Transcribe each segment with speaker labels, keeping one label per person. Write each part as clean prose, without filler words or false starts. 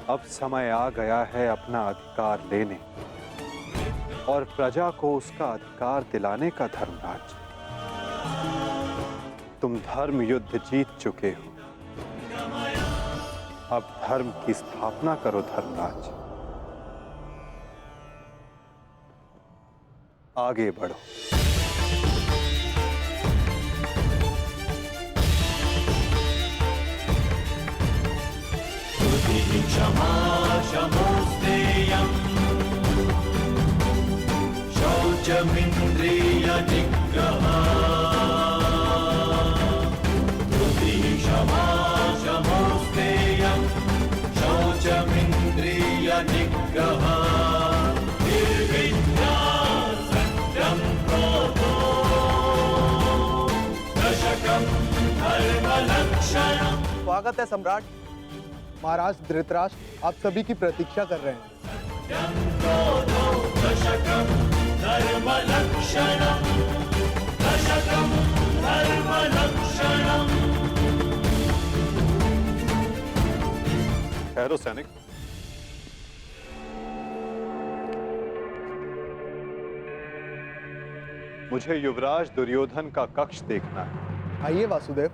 Speaker 1: अब समय आ गया है अपना अधिकार लेने और प्रजा को उसका अधिकार दिलाने का। धर्मराज, तुम धर्म युद्ध जीत चुके हो, अब धर्म की स्थापना करो। धर्मराज, आगे बढ़ो।
Speaker 2: क्षमा शमोस्तेयम् शौचमिन्द्रिय निग्रहः क्षमा शमोस्तेयम् शौचमिन्द्रिय निग्रहः निर्विद्या सत्यं क्रोधो दशकं धर्मलक्षणम्।
Speaker 3: स्वागत है सम्राट। महाराज धृतराष्ट्र आप सभी की प्रतीक्षा कर रहे हैं।
Speaker 1: ठहरो सैनिक। मुझे युवराज दुर्योधन का कक्ष देखना है।
Speaker 3: आइए वासुदेव।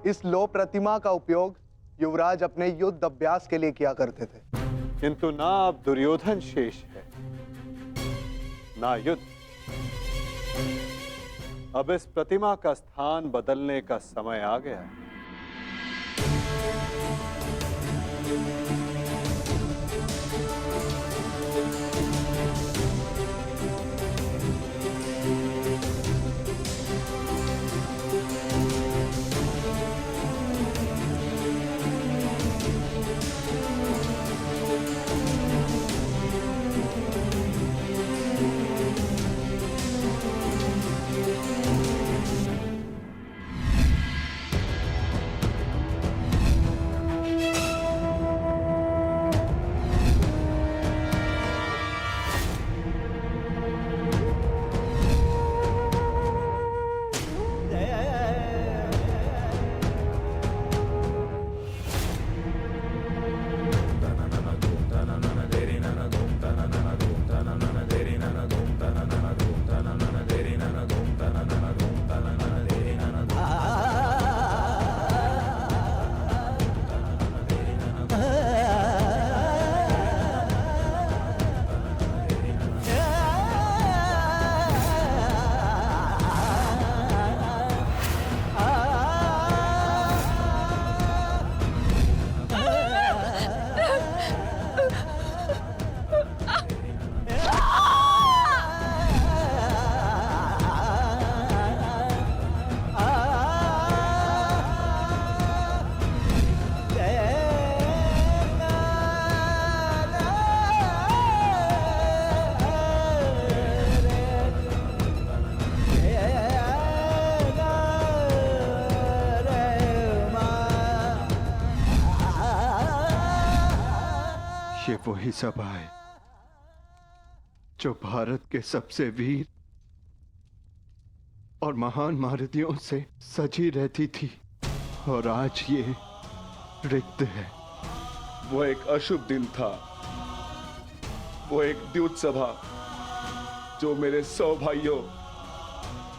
Speaker 3: इस लौह प्रतिमा का उपयोग युवराज अपने युद्ध अभ्यास के लिए किया करते थे।
Speaker 1: किंतु ना अब दुर्योधन शेष है, ना युद्ध। अब इस प्रतिमा का स्थान बदलने का समय आ गया है।
Speaker 4: ये वही सभा है जो भारत के सबसे वीर और महान महारथियों से सजी रहती थी, और आज ये रिक्त है।
Speaker 5: वो एक अशुभ दिन था, वो एक द्यूत सभा जो मेरे 100 भाइयों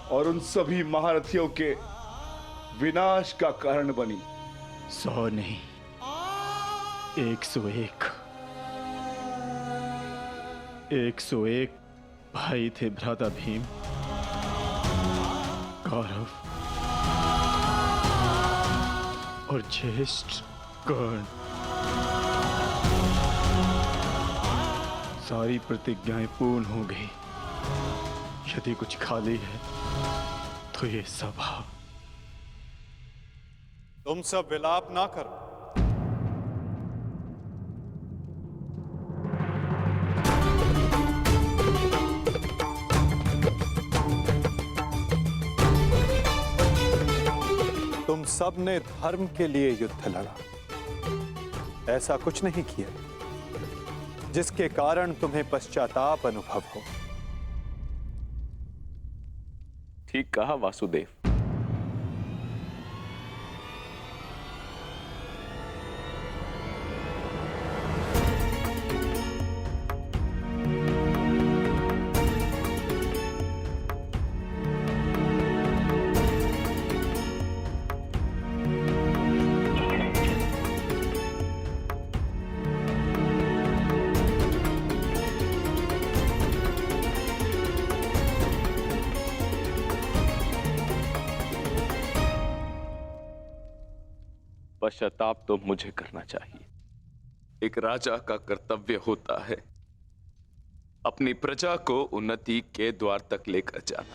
Speaker 5: और उन सभी महारथियों के विनाश का कारण बनी।
Speaker 6: 100 नहीं, 101।
Speaker 4: 101 भाई थे भ्राता भीम, कौरव और ज्येष्ठ कर्ण। सारी प्रतिज्ञाएं पूर्ण हो गई। यदि कुछ खाली है तो ये सभा।
Speaker 1: तुम सब विलाप ना करो। तुम सब ने धर्म के लिए युद्ध लड़ा, ऐसा कुछ नहीं किया जिसके कारण तुम्हें पश्चाताप अनुभव हो।
Speaker 6: ठीक कहा वासुदेव। पश्चाताप तो मुझे करना चाहिए। एक राजा का कर्तव्य होता है अपनी प्रजा को उन्नति के द्वार तक लेकर जाना,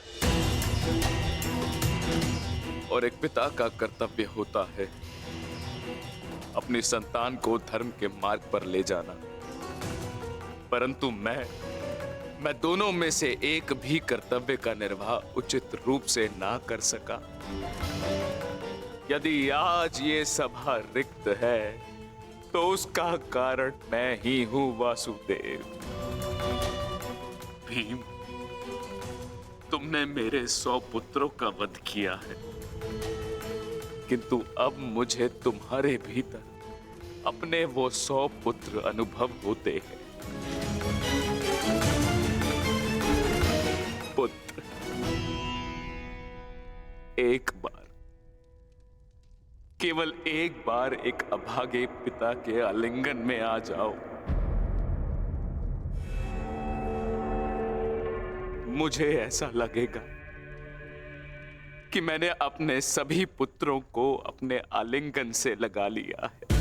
Speaker 6: और एक पिता का कर्तव्य होता है अपनी संतान को धर्म के मार्ग पर ले जाना। परंतु मैं दोनों में से एक भी कर्तव्य का निर्वाह उचित रूप से ना कर सका। यदि आज ये सभा रिक्त है तो उसका कारण मैं ही हूं वासुदेव। भीम, तुमने मेरे 100 पुत्रों का वध किया है, किंतु अब मुझे तुम्हारे भीतर अपने वो 100 पुत्र अनुभव होते हैं। पुत्र, एक बार, केवल एक बार एक अभागे पिता के आलिंगन में आ जाओ। मुझे ऐसा लगेगा कि मैंने अपने सभी पुत्रों को अपने आलिंगन से लगा लिया है।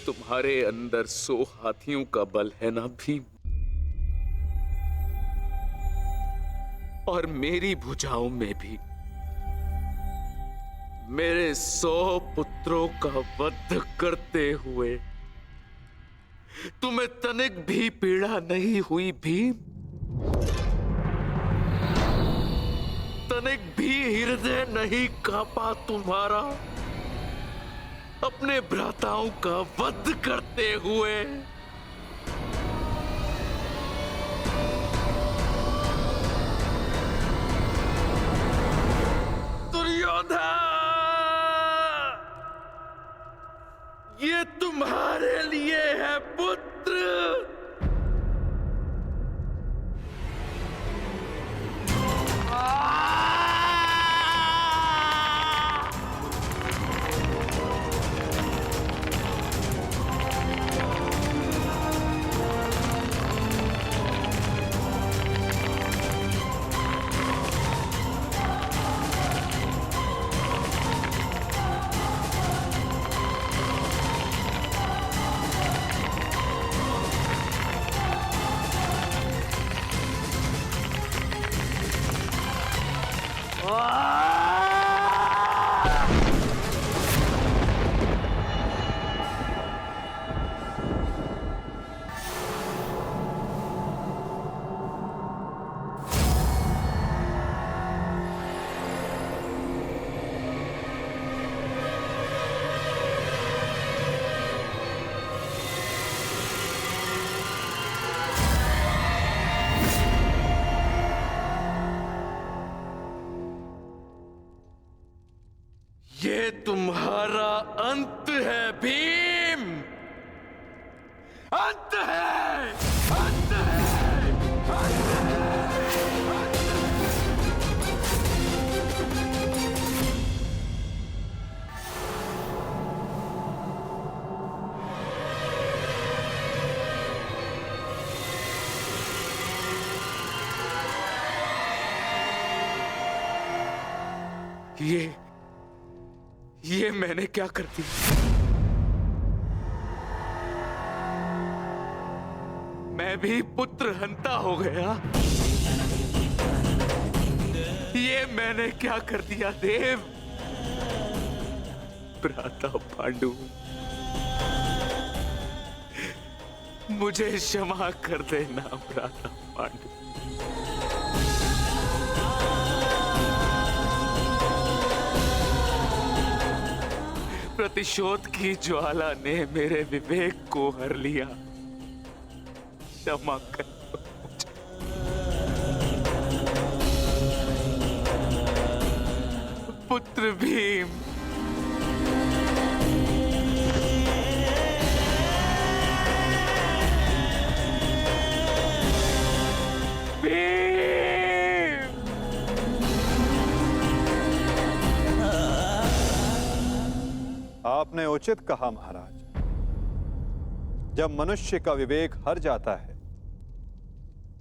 Speaker 6: तुम्हारे अंदर 100 हाथियों का बल है ना भीम, और मेरी भुजाओं में भी मेरे 100 पुत्रों का वध करते हुए तुम्हें तनिक भी पीड़ा नहीं हुई भीम? तनिक भी हृदय नहीं कांपा तुम्हारा अपने भ्राताओं का वध करते हुए? दुर्योधन, ये तुम्हारे लिए है पुत्र। ये तुम्हारा अंत है भीम, अंत है, अंत है, अंत है। ये मैंने क्या कर दिया? मैं भी पुत्र हंता हो गया। ये मैंने क्या कर दिया देव? भ्राता पांडु, मुझे क्षमा कर देना भ्राता पांडु। प्रतिशोध की ज्वाला ने मेरे विवेक को हर लिया। क्षमा कर दो मुझे। पुत्र भीम,
Speaker 1: आपने उचित कहा महाराज। जब मनुष्य का विवेक हर जाता है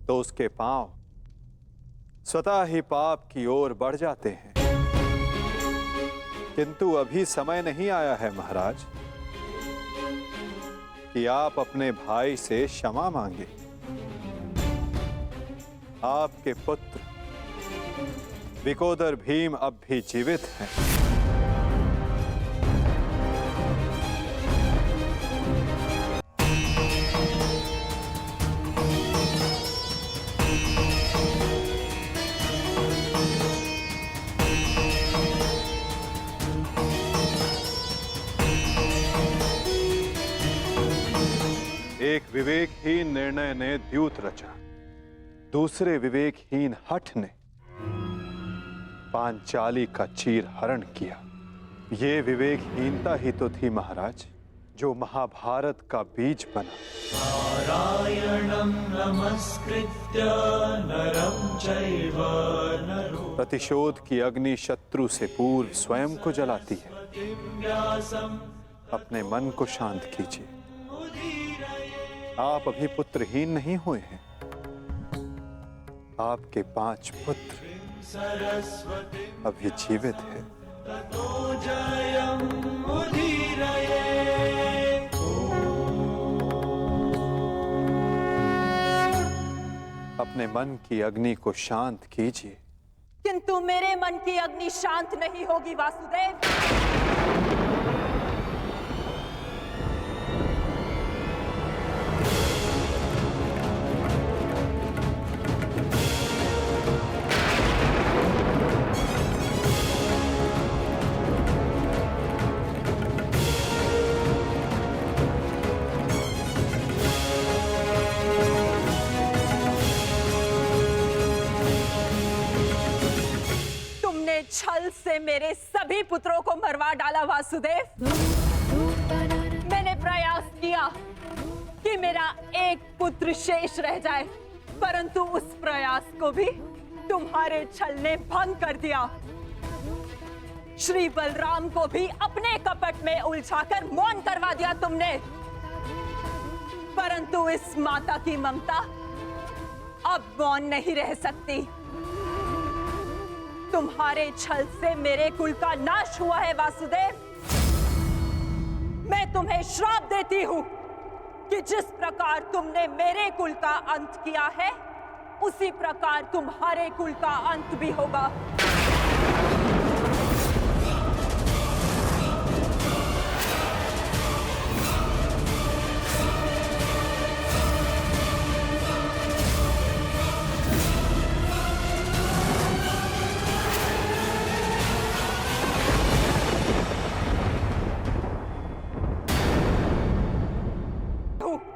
Speaker 1: तो उसके पांव स्वतः ही पाप की ओर बढ़ जाते हैं। किंतु अभी समय नहीं आया है महाराज कि आप अपने भाई से क्षमा मांगे। आपके पुत्र विकोदर भीम अब भी जीवित हैं। एक विवेकहीन निर्णय ने द्यूत रचा, दूसरे विवेकहीन हठ ने पांचाली का चीर हरण किया। ये विवेकहीनता ही तो थी महाराज जो महाभारत का बीज बना।
Speaker 2: नारायणं नमस्कृत्य नरं चैव नरोत्तमं
Speaker 1: प्रतिशोध की अग्नि शत्रु से पूर्व स्वयं को जलाती है।
Speaker 2: व्यासं
Speaker 1: अपने मन को शांत कीजिए। आप अभी पुत्रहीन नहीं हुए हैं। आपके 5 पुत्र
Speaker 2: सरस्वती
Speaker 1: अभी जीवित हैं।
Speaker 2: ततो जयं उदीरये।
Speaker 1: अपने मन की अग्नि को शांत कीजिए।
Speaker 7: किंतु मेरे मन की अग्नि शांत नहीं होगी वासुदेव। छल से मेरे सभी पुत्रों को मरवा डाला वासुदेव। मैंने प्रयास किया कि मेरा एक पुत्र शेष रह जाए, परंतु उस प्रयास को भी तुम्हारे छल ने भंग कर दिया। श्री बलराम को भी अपने कपट में उलझाकर मौन करवा दिया तुमने, परंतु इस माता की ममता अब मौन नहीं रह सकती। तुम्हारे छल से मेरे कुल का नाश हुआ है वासुदेव। मैं तुम्हें श्राप देती हूं कि जिस प्रकार तुमने मेरे कुल का अंत किया है, उसी प्रकार तुम्हारे कुल का अंत भी होगा।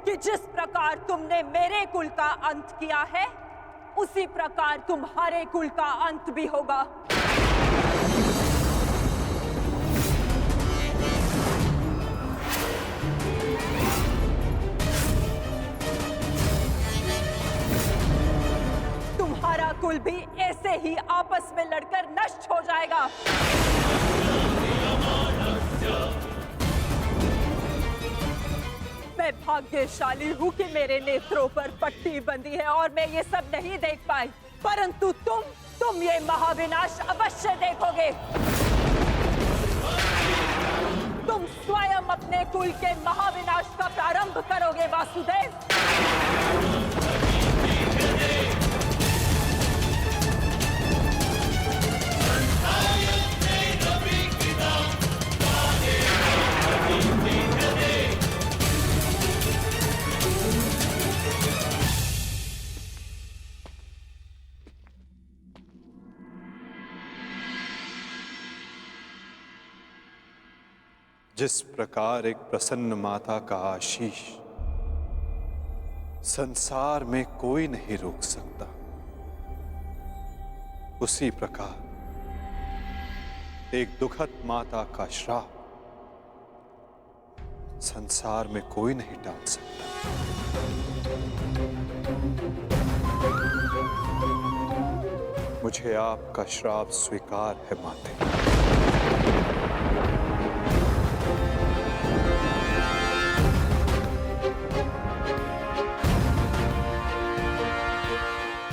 Speaker 7: कि जिस प्रकार तुमने मेरे कुल का अंत किया है, उसी प्रकार तुम्हारे कुल का अंत भी होगा। आपस में लड़कर नष्ट हो जाएगा। मैं भाग्यशाली हूँ कि मेरे नेत्रों पर पट्टी बंधी है और मैं ये सब नहीं देख पाई, परंतु तुम ये महाविनाश अवश्य देखोगे। तुम स्वयं अपने कुल के महाविनाश का प्रारंभ करोगे वासुदेव।
Speaker 1: जिस प्रकार एक प्रसन्न माता का आशीष संसार में कोई नहीं रोक सकता, उसी प्रकार एक दुखद माता का श्राप संसार में कोई नहीं टाल सकता। मुझे आपका श्राप स्वीकार है माते।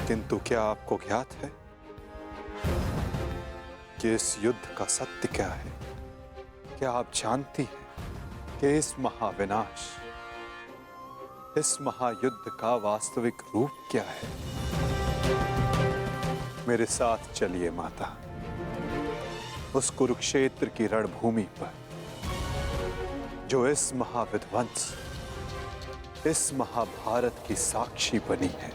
Speaker 1: किंतु क्या आपको ज्ञात है कि इस युद्ध का सत्य क्या है? क्या आप जानती हैं कि इस महाविनाश, इस महायुद्ध का वास्तविक रूप क्या है? मेरे साथ चलिए माता, उस कुरुक्षेत्र की रणभूमि पर जो इस महाविध्वंस, इस महाभारत की साक्षी बनी है।